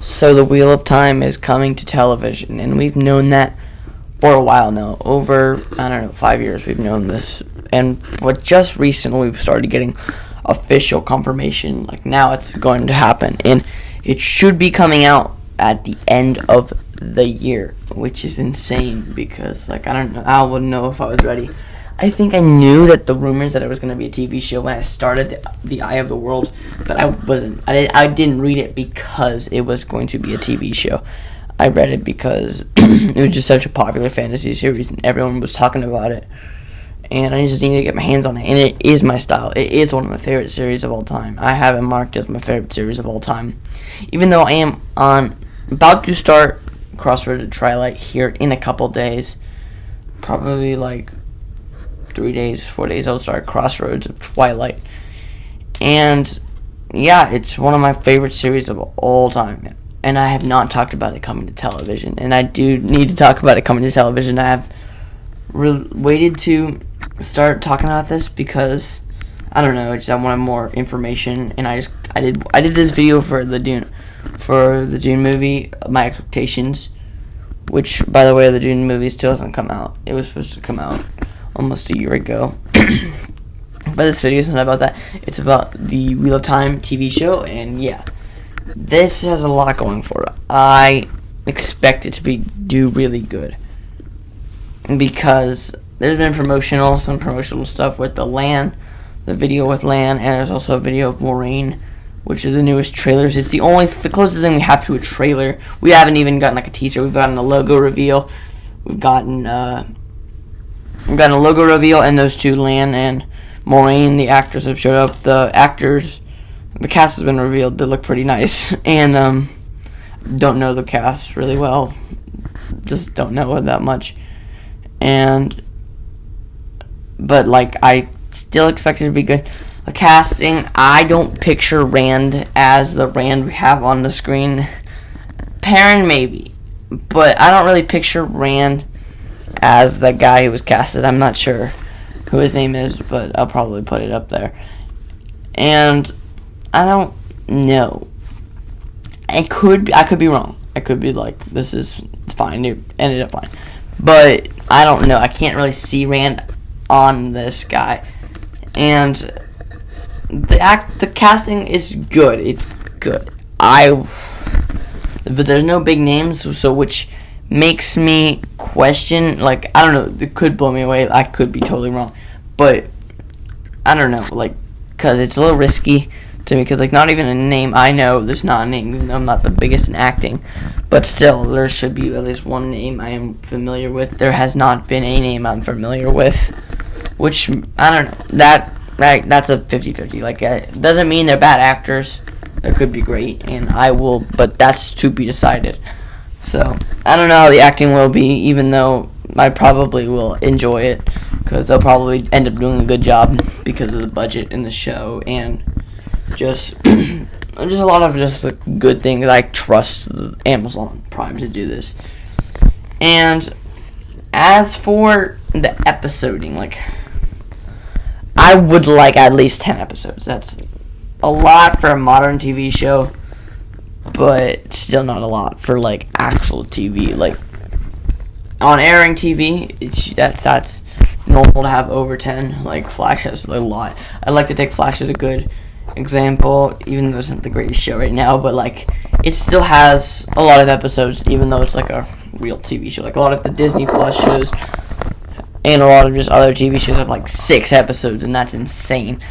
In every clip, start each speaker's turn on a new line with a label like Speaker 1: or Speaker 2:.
Speaker 1: So the Wheel of Time is coming to television, and we've known that for a while now. Over, 5 years we've known this. But just recently we've started getting official confirmation. Like, now it's going to happen. And it should be coming out at the end of the year, which is insane because, I wouldn't know if I was ready. I think I knew that the rumors that it was going to be a TV show when I started the Eye of the World, but I wasn't. I didn't read it because it was going to be a TV show. I read it because it was just such a popular fantasy series and everyone was talking about it. And I just needed to get my hands on it. And it is my style. It is one of my favorite series of all time. I have it marked as my favorite series of all time. Even though I am about to start Crossroads of Twilight here in a couple days. Probably 4 days, I'll start Crossroads of Twilight. And yeah, it's one of my favorite series of all time. And I have not talked about it coming to television. And I do need to talk about it coming to television. I have waited to start talking about this because I don't know, I wanted more information. And I did this video for the Dune movie, my expectations. Which, by the way, the Dune movie still hasn't come out. It was supposed to come out almost a year ago. But this video is not about that. It's about the Wheel of Time TV show, and yeah, this has a lot going for it. I expect it to do really good because there's been some promotional stuff with the video with Lan, and there's also a video of Moraine, which is the newest trailers. It's the closest thing we have to a trailer. We haven't even gotten a teaser. We've gotten a logo reveal. We've gotten a logo reveal, and those two, Lan and Moraine, the actors have showed up. The cast has been revealed. They look pretty nice. And don't know the cast really well. Just don't know it that much. But I still expect it to be good. The casting, I don't picture Rand as the Rand we have on the screen. Perrin maybe, but I don't really picture Rand as the guy who was casted. I'm not sure who his name is, but I'll probably put it up there. And I don't know. I could be wrong. I could be it's fine. It ended up fine, but I don't know. I can't really see Rand on this guy, and the casting is good. It's good. But there's no big names, so which makes me question. I don't know. It could blow me away. I could be totally wrong, but I don't know. Because it's a little risky to me. Because not even a name I know. There's not a name. Even though I'm not the biggest in acting, but still there should be at least one name I am familiar with. There has not been a name I'm familiar with, which I don't know. That's a 50-50. It doesn't mean they're bad actors. They could be great, but that's to be decided. So, I don't know how the acting will be, even though I probably will enjoy it, because they'll probably end up doing a good job because of the budget in the show, and just a lot of good things. I trust Amazon Prime to do this. And as for the episoding, I would like at least 10 episodes. That's a lot for a modern TV show, but still not a lot for actual TV. On airing TV, that's normal to have over 10. Flash has a lot. I like to take Flash as a good example, even though it's not the greatest show right now, but it still has a lot of episodes, even though it's a real TV show. A lot of the Disney Plus shows and a lot of just other TV shows have 6 episodes, and that's insane.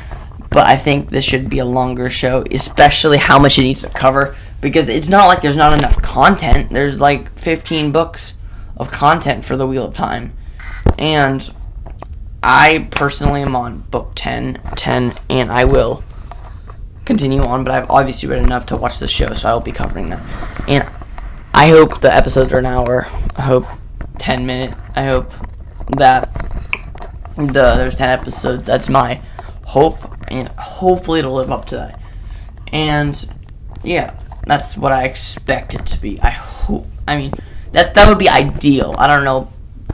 Speaker 1: But I think this should be a longer show, especially how much it needs to cover, because it's not there's not enough content. There's 15 books of content for the Wheel of Time, and I personally am on book 10, and I will continue on, but I've obviously read enough to watch the show, so I will be covering that. And I hope the episodes are an hour. I hope 10 minutes. I hope that there's 10 episodes. That's my hope, and hopefully it'll live up to that. And yeah, that's what I expect it to be. I hope. I mean, that would be ideal. I don't know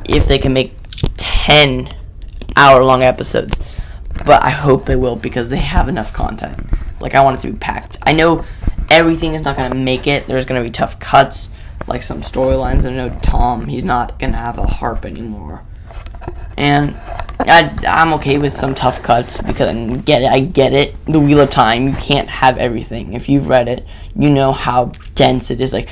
Speaker 1: if they can make 10 hour-long episodes, but I hope they will, because they have enough content. I want it to be packed. I know everything is not going to make it. There's going to be tough cuts, like some storylines. I know Tom, he's not going to have a harp anymore. And I'm okay with some tough cuts because I get it. The Wheel of Time, you can't have everything. If you've read it, you know how dense it is. Like,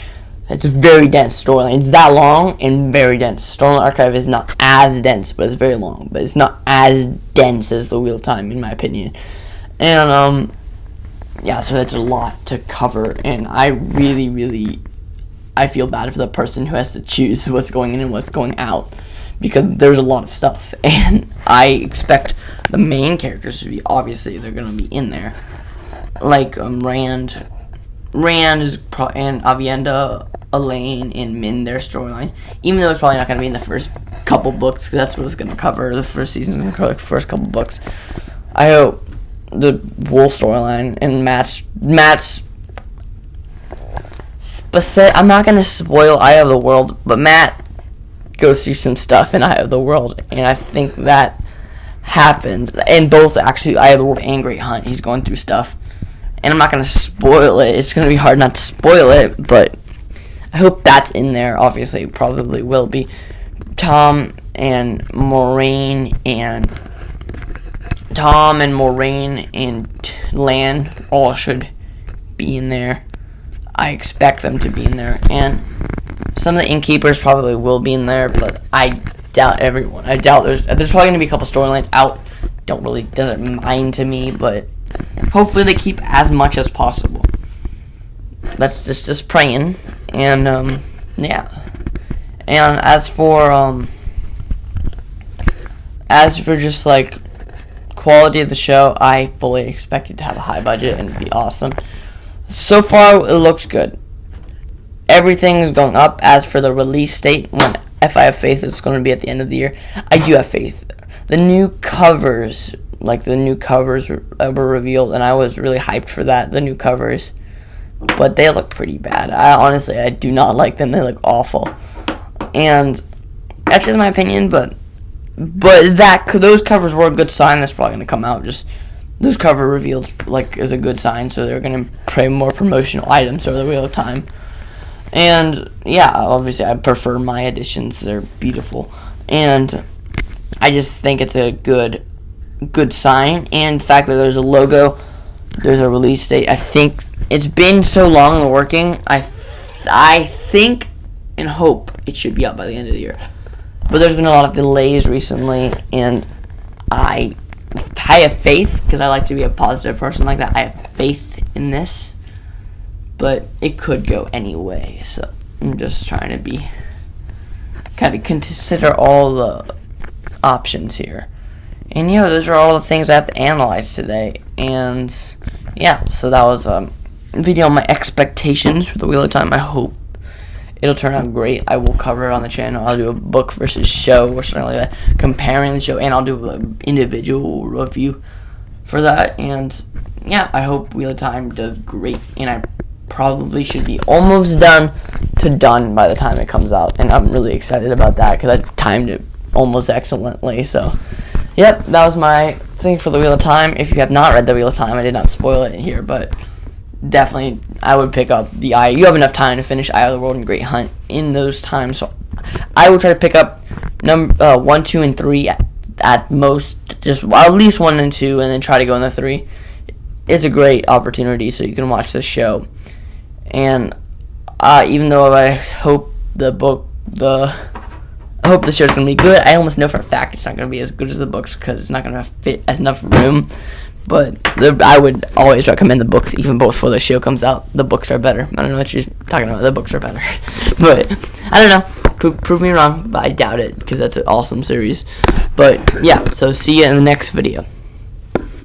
Speaker 1: it's a very dense storyline. It's that long and very dense. Storyline Archive is not as dense, but it's very long. But it's not as dense as The Wheel of Time, in my opinion. And, yeah, so that's a lot to cover. And I really, I feel bad for the person who has to choose what's going in and what's going out. Because there's a lot of stuff. And I expect the main characters to be, obviously, they're going to be in there. Like, Rand is and Aviendha, Elaine, and Min, their storyline. Even though it's probably not going to be in the first couple books, because that's what it's going to cover. The first season's going to cover, like, the first couple books. I hope the Wool storyline and Matt's I'm not going to spoil Eye of the World, but Matt goes through some stuff in Eye of the World, and I think that happens. And both, actually, Eye of the World and Great Hunt, he's going through stuff. And I'm not going to spoil it. It's going to be hard not to spoil it, but I hope that's in there. Obviously, it probably will be. Tom and Moiraine and Lan all should be in there. I expect them to be in there. And some of the Innkeepers probably will be in there, but I doubt everyone. I doubt there's probably going to be a couple storylines out. Doesn't mind to me, but hopefully they keep as much as possible. That's just praying. And yeah. And as for just like quality of the show, I fully expect it to have a high budget and be awesome. So far, it looks good. Everything is going up. As for the release date, if I have faith it's going to be at the end of the year, I do have faith. The new covers were revealed, and I was really hyped for that, the new covers. But they look pretty bad. I do not like them. They look awful. And that's just my opinion, but those covers were a good sign. That's probably going to come out. Just those cover revealed is a good sign, so they're going to play more promotional items over the Wheel of Time. And yeah, obviously I prefer my editions. They're beautiful. And I just think it's a good sign. And the fact that there's a logo, there's a release date. I think it's been so long in the working. I think and hope it should be out by the end of the year. But there's been a lot of delays recently, and I have faith, because I like to be a positive person like that. I have faith in this, but it could go anyway. So I'm just trying to be consider all the options here. And those are all the things I have to analyze today. And yeah, so that was a video on my expectations for the Wheel of Time. I hope it'll turn out great. I will cover it on the channel. I'll do a book versus show or something like that, comparing the show, and I'll do an individual review for that. And yeah, I hope Wheel of Time does great, and I probably should be almost done by the time it comes out, and I'm really excited about that because I timed it almost excellently. So yep, that was my thing for the Wheel of Time. If you have not read the Wheel of Time, I did not spoil it in here, but definitely I would pick up you have enough time to finish Eye of the World and Great Hunt in those times, so I would try to pick up 1, 2, and 3 at most, just at least 1 and 2, and then try to go in the 3. It's a great opportunity so you can watch the show. And even though I hope the show's going to be good, I almost know for a fact it's not going to be as good as the books because it's not going to fit as enough room. But I would always recommend the books even before the show comes out. The books are better. I don't know what you're talking about. The books are better. But I don't know. Prove me wrong, but I doubt it because that's an awesome series. But yeah, so see you in the next video.